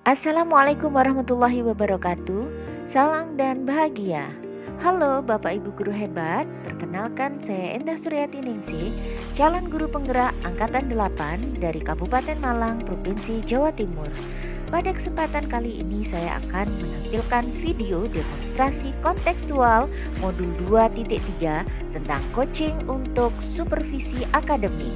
Assalamualaikum warahmatullahi wabarakatuh. Salam dan bahagia. Halo Bapak Ibu guru hebat, perkenalkan saya Endah Suryati Ningsih, calon guru penggerak angkatan 8 dari Kabupaten Malang, Provinsi Jawa Timur. Pada kesempatan kali ini saya akan menampilkan video demonstrasi kontekstual modul 2.3 tentang coaching untuk supervisi akademik.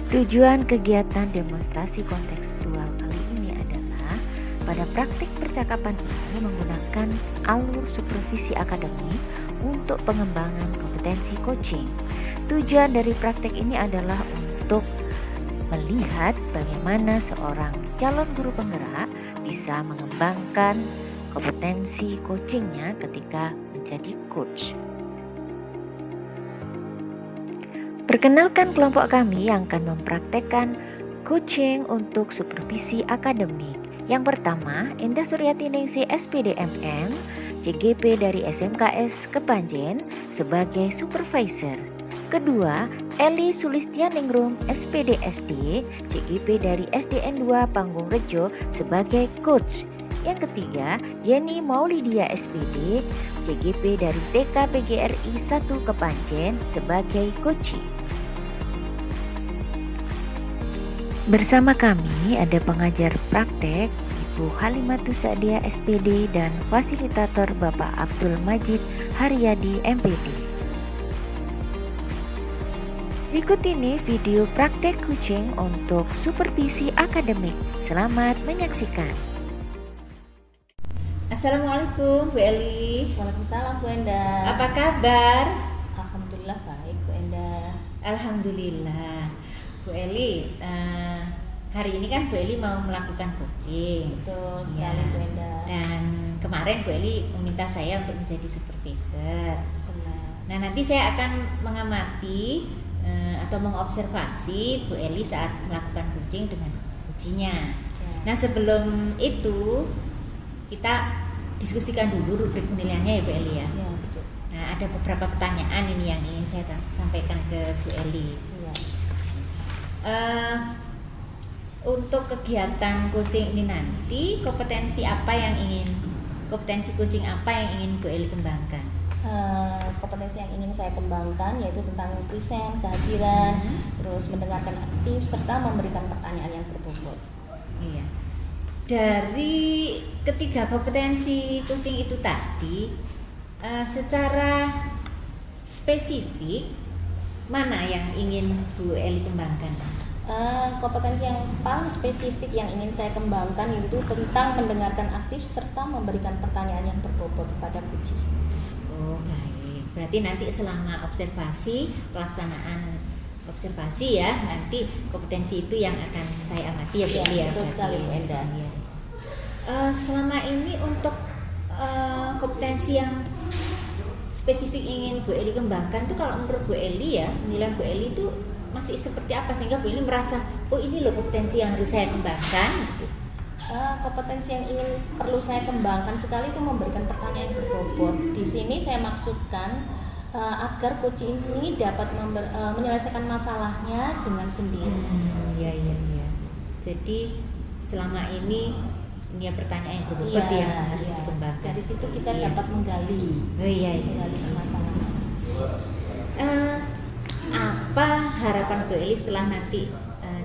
Tujuan kegiatan demonstrasi kontekstual kali ini adalah pada praktik percakapan ini menggunakan alur supervisi akademik untuk pengembangan kompetensi coaching. Tujuan dari praktik ini adalah untuk melihat bagaimana seorang calon guru penggerak bisa mengembangkan kompetensi coachingnya ketika menjadi coach. Perkenalkan kelompok kami yang akan mempraktekkan coaching untuk supervisi akademik. Yang pertama, Endah Suryati Ningsih SPDMM, CGP dari SMKS Kepanjen sebagai supervisor. Kedua, Eli Sulistianingrum SPDSD, CGP dari SDN 2 Panggung Rejo sebagai coach. Yang ketiga, Jenny Maulidia SPD, CGP dari TK PGRI 1 Kepanjen sebagai coachee. Bersama kami ada pengajar praktek Ibu Halimatus Sa'diah SPD dan fasilitator Bapak Abdul Majid Haryadi MPD. Berikut ini video praktek coaching untuk supervisi akademik. Selamat menyaksikan. Assalamualaikum Bu Eli. Waalaikumsalam Bu Endah. Apa kabar? Alhamdulillah baik Bu Endah. Alhamdulillah. Bu Eli, hari ini kan Bu Eli mau melakukan coaching. Betul sekali Bu Endah. Dan kemarin Bu Eli meminta saya untuk menjadi supervisor. Benar. Nah, nanti saya akan mengamati atau mengobservasi Bu Eli saat melakukan coaching dengan coachingnya. Ya. Nah, sebelum itu kita diskusikan dulu rubrik penilaiannya ya Bu Eli ya. Ya, betul. Nah, ada beberapa pertanyaan ini yang ingin saya sampaikan ke Bu Eli. Ya. Untuk kegiatan coaching ini nanti kompetensi coaching apa yang ingin Bu Eli kembangkan? Kompetensi yang ingin saya kembangkan yaitu tentang present, kehadiran, terus mendengarkan aktif serta memberikan pertanyaan yang berbobot. Iya. Dari ketiga kompetensi coaching itu tadi, secara spesifik mana yang ingin Bu Eli kembangkan? Kompetensi yang paling spesifik yang ingin saya kembangkan yaitu tentang mendengarkan aktif serta memberikan pertanyaan yang berbobot kepada coach. Oh, baik. Berarti nanti selama pelaksanaan observasi ya, nanti kompetensi itu yang akan saya amati ya Bu Eli ya. Betul sekali Bu Endah. Ya. Selama ini untuk kompetensi yang spesifik ingin Bu Eli kembangkan tuh kalau menurut Bu Eli ya, penilaian Bu Eli itu masih seperti apa sehingga Bu Eli merasa oh ini loh kompetensi yang harus saya kembangkan gitu. Kompetensi yang perlu saya kembangkan sekali itu memberikan pertanyaan yang berbobot. Di sini saya maksudkan agar coach ini dapat menyelesaikan masalahnya dengan sendiri. Iya. Jadi selama ini pertanyaan yang berbobot yang harus dikembangkan. Dari situ kita dapat menggali. Menggali masalah. Apa harapan Bu Eli setelah nanti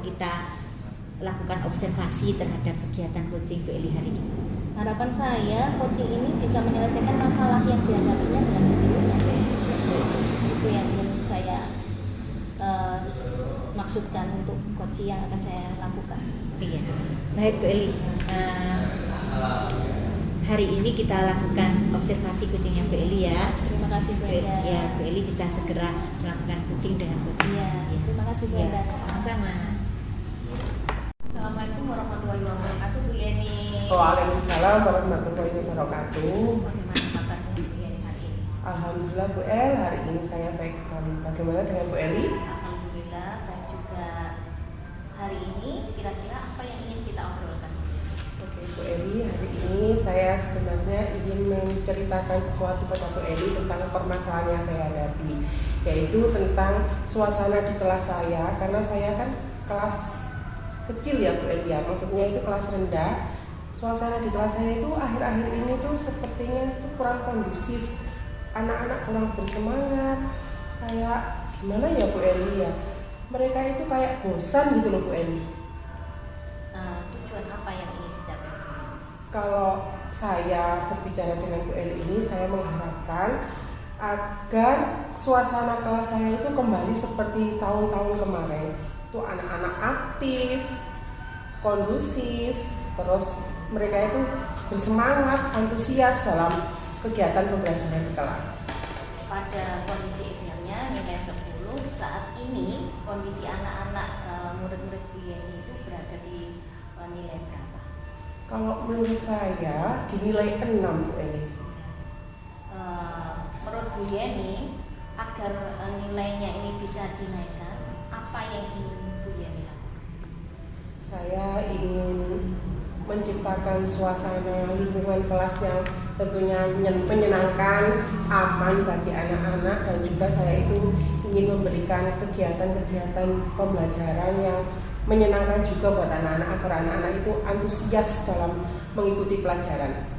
kita lakukan observasi terhadap kegiatan coaching Bu Eli hari ini? Harapan saya coaching ini bisa menyelesaikan masalah yang dihadapinya dengan sendirinya. Itu yang ingin saya maksudkan untuk coaching yang akan saya lakukan. Iya, baik Bu Eli. Hari ini kita lakukan observasi coachingnya Bu Eli ya. Terima kasih Bu Enda. Ya, Bu Eli bisa segera melakukan coaching dengan coaching. Ya. Terima kasih Bu Enda. Sama-sama. Assalamualaikum warahmatullahi wabarakatuh Bu Yeni. Waalaikumsalam warahmatullahi wabarakatuh. Bagaimana kabarnya Bu Yeni hari ini? Alhamdulillah Bu El, hari ini saya baik sekali. Bagaimana dengan Bu Eli? Alhamdulillah, dan juga hari ini kira-kira apa yang ingin kita obrolkan? Oke Bu Eli, hari ini saya sebenarnya ingin menceritakan sesuatu pada Bu Eli tentang permasalahan yang saya hadapi, yaitu tentang suasana di kelas saya, karena saya kan kelas kecil ya Bu Elia, maksudnya itu kelas rendah. Suasana di kelas saya itu akhir-akhir ini tuh sepertinya itu kurang kondusif, anak-anak kurang bersemangat, kayak gimana ya Bu Eli ya, mereka itu kayak bosan gitu loh Bu Eli. Tujuan apa yang ingin dicapai? Kalau saya berbicara dengan Bu Eli ini, saya mengharapkan agar suasana kelas saya itu kembali seperti tahun-tahun kemarin. Itu anak-anak aktif, kondusif, terus mereka itu bersemangat, antusias dalam kegiatan pembelajaran di kelas. Pada kondisi idealnya nilai 10, saat ini kondisi anak-anak murid-murid Bu Yeni itu berada di nilai berapa? Kalau menurut saya dinilai 6 Bu Eli. Menurut Bu Yeni, agar nilainya ini bisa dinaikkan, apa yang ingin Bu Yeni lakukan? Saya ingin menciptakan suasana lingkungan kelas yang tentunya menyenangkan, aman bagi anak-anak, dan juga saya itu ingin memberikan kegiatan-kegiatan pembelajaran yang menyenangkan juga buat anak-anak, agar anak-anak itu antusias dalam mengikuti pelajaran.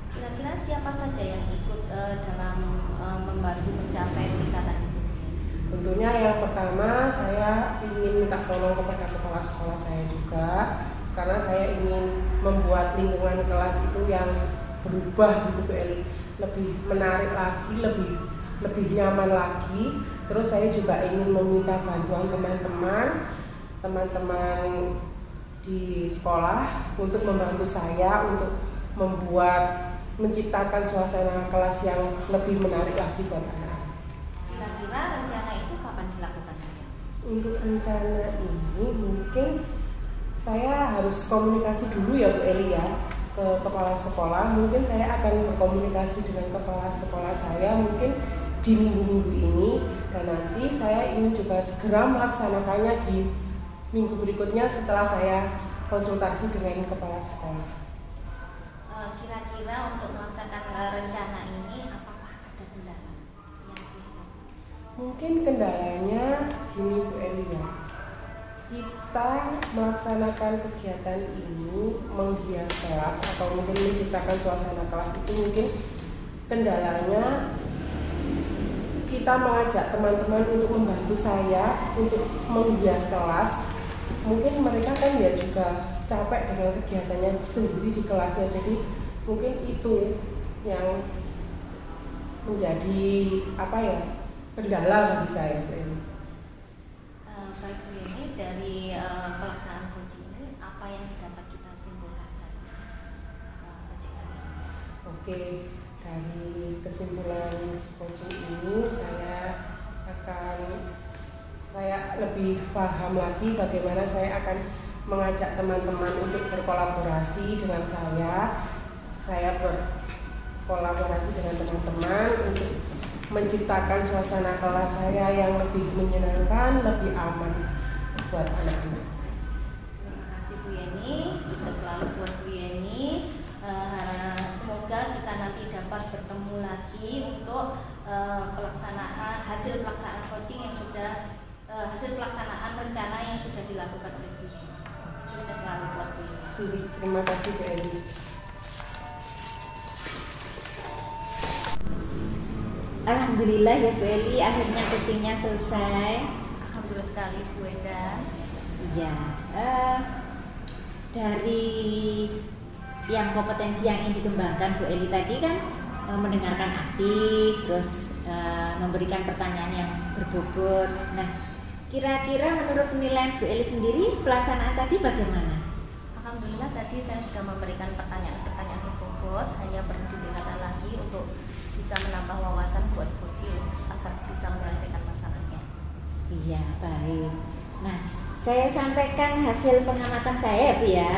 Kira-kira siapa saja yang ikut dalam membantu mencapai tingkatan itu? Tentunya yang pertama saya ingin minta tolong kepada kepala sekolah saya juga, karena saya ingin membuat lingkungan kelas itu yang berubah gitu Bu Eli, lebih menarik lagi, lebih nyaman lagi. Terus saya juga ingin meminta bantuan teman-teman di sekolah untuk membantu saya untuk menciptakan suasana kelas yang lebih menarik lagi buat anak-anak. Kira-kira rencana itu kapan dilakukan? Untuk rencana ini mungkin saya harus komunikasi dulu ya Bu Eli ya ke kepala sekolah. Mungkin saya akan berkomunikasi dengan kepala sekolah saya mungkin di minggu-minggu ini, dan nanti saya ingin juga segera melaksanakannya di minggu berikutnya setelah saya konsultasi dengan kepala sekolah. Kira-kira untuk melaksanakan rencana ini apakah ada kendala yang dihadapi? Mungkin kendalanya gini Bu Eli ya, kita melaksanakan kegiatan ini menghias kelas atau mungkin menciptakan suasana kelas itu mungkin kendalanya kita mengajak teman-teman untuk membantu saya untuk menghias kelas. Mungkin mereka kan ya juga capek dengan kegiatannya sendiri di kelasnya, jadi mungkin itu yang menjadi kendala bagi saya Bu Eli. Baik Bu Yeni, dari pelaksanaan coaching ini apa yang dapat kita simpulkan dari coaching kali ini? Oke, dari kesimpulan coaching ini saya lebih paham lagi bagaimana saya akan mengajak teman-teman untuk berkolaborasi dengan saya. Saya berkolaborasi dengan teman-teman untuk menciptakan suasana kelas saya yang lebih menyenangkan, lebih aman buat anak-anak. Terima kasih Bu Yeni, sukses selalu buat Bu Yeni. Semoga kita nanti dapat bertemu lagi untuk hasil pelaksanaan coaching yang sudah hasil pelaksanaan rencana yang sudah dilakukan oleh Bu Yeni. Sukses selalu buat Bu Yeni. Terima kasih Bu Eli. Alhamdulillah ya Bu Eli, akhirnya coachingnya selesai. Alhamdulillah sekali Bu Enda. Iya, dari yang kompetensi yang ingin dikembangkan Bu Eli tadi kan mendengarkan aktif, terus memberikan pertanyaan yang berbobot. Nah, kira-kira menurut penilaian Bu Eli sendiri pelaksanaan tadi bagaimana? Alhamdulillah tadi saya sudah memberikan pertanyaan-pertanyaan berbobot, hanya perlu ditingkatkan lagi untuk bisa menambah wawasan buat coaching agar bisa menyelesaikan masalahnya. Iya, baik. Nah, saya sampaikan hasil pengamatan saya Bu ya.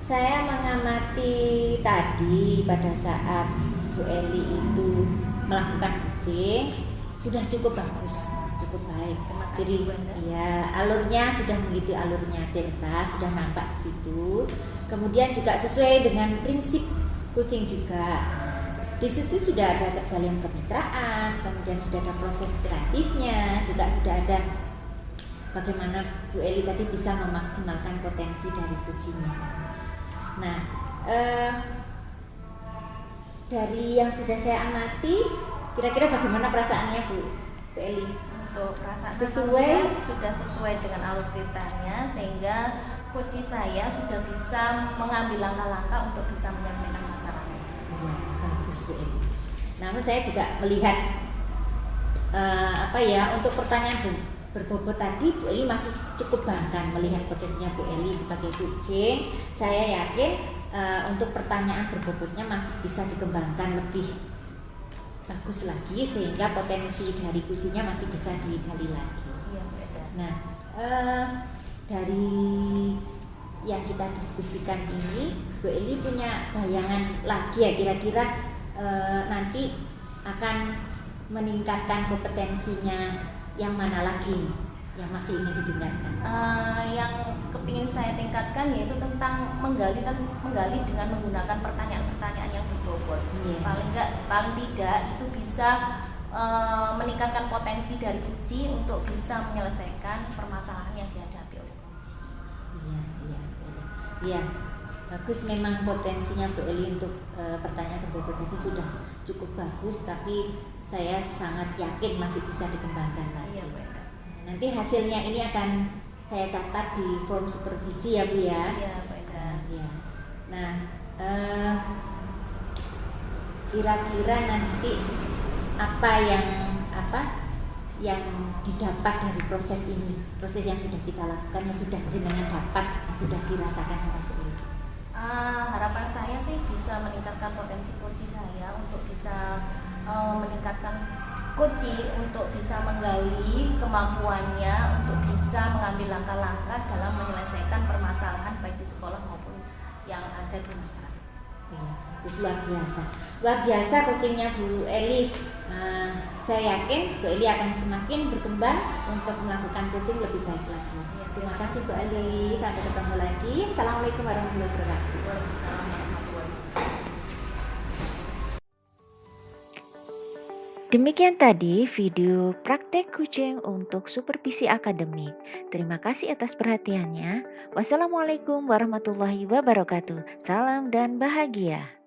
Saya mengamati tadi pada saat Bu Eli itu melakukan coaching sudah cukup bagus, cukup baik. Terima kasih, Jadi Bu Enda. ya alurnya sudah mengikuti alurnya delta, sudah nampak di situ. Kemudian juga sesuai dengan prinsip coaching juga. Di situ sudah ada terjalin kemitraan, kemudian sudah ada proses kreatifnya, juga sudah ada bagaimana Bu Eli tadi bisa memaksimalkan potensi dari kucingnya. Nah, dari yang sudah saya amati, kira-kira bagaimana perasaannya Bu Eli? Untuk perasaan Sesuai? sudah sesuai dengan alur ceritanya, sehingga coach saya sudah bisa mengambil langkah-langkah untuk bisa menyelesaikan masalahnya. Iya, bagus Bu Eli. Namun saya juga melihat untuk pertanyaan berbobot tadi, Bu Eli masih cukup bangga melihat potensinya Bu Eli sebagai kucing. Saya yakin untuk pertanyaan berbobotnya masih bisa dikembangkan lebih bagus lagi, sehingga potensi dari kucingnya masih bisa digali lagi. Iya, Bu Eda. Nah, dari yang kita diskusikan ini, Bu Eli punya bayangan lagi ya, kira-kira nanti akan meningkatkan kompetensinya yang mana lagi yang masih ingin ditingkatkan? Yang kepingin saya tingkatkan yaitu tentang menggali dengan menggunakan pertanyaan-pertanyaan yang berbobot. Iya. Paling tidak itu bisa meningkatkan potensi dari kucing untuk bisa menyelesaikan permasalahan yang dihadapi oleh kucing. Iya, bagus, memang potensinya Bu Eli untuk pertanyaan berbobot tadi sudah cukup bagus, tapi saya sangat yakin masih bisa dikembangkan lagi. Iya, Bu Eda. Nanti hasilnya ini akan saya catat di form supervisi ya Bu ya. Iya, Bu Eda. Iya. Nah, kira-kira nanti apa yang didapat dari proses ini, proses yang sudah kita lakukan, yang sudah jenengan dapat, yang sudah dirasakan sama Bu Eli? Harapan saya sih bisa meningkatkan potensi coach saya untuk bisa meningkatkan coach untuk bisa menggali kemampuannya untuk bisa mengambil langkah-langkah dalam menyelesaikan permasalahan baik di sekolah maupun yang ada di masyarakat. Iya, bagus, luar biasa kucingnya Bu Eli. Saya yakin Bu Eli akan semakin berkembang untuk melakukan coaching lebih baik lagi. Terima kasih Bu Eli, sampai ketemu lagi. Assalamualaikum warahmatullahi wabarakatuh. Waalaikumsalam warahmatullahi wabarakatuh. Demikian tadi video praktek kucing untuk supervisi akademik. Terima kasih atas perhatiannya. Wassalamualaikum warahmatullahi wabarakatuh. Salam dan bahagia.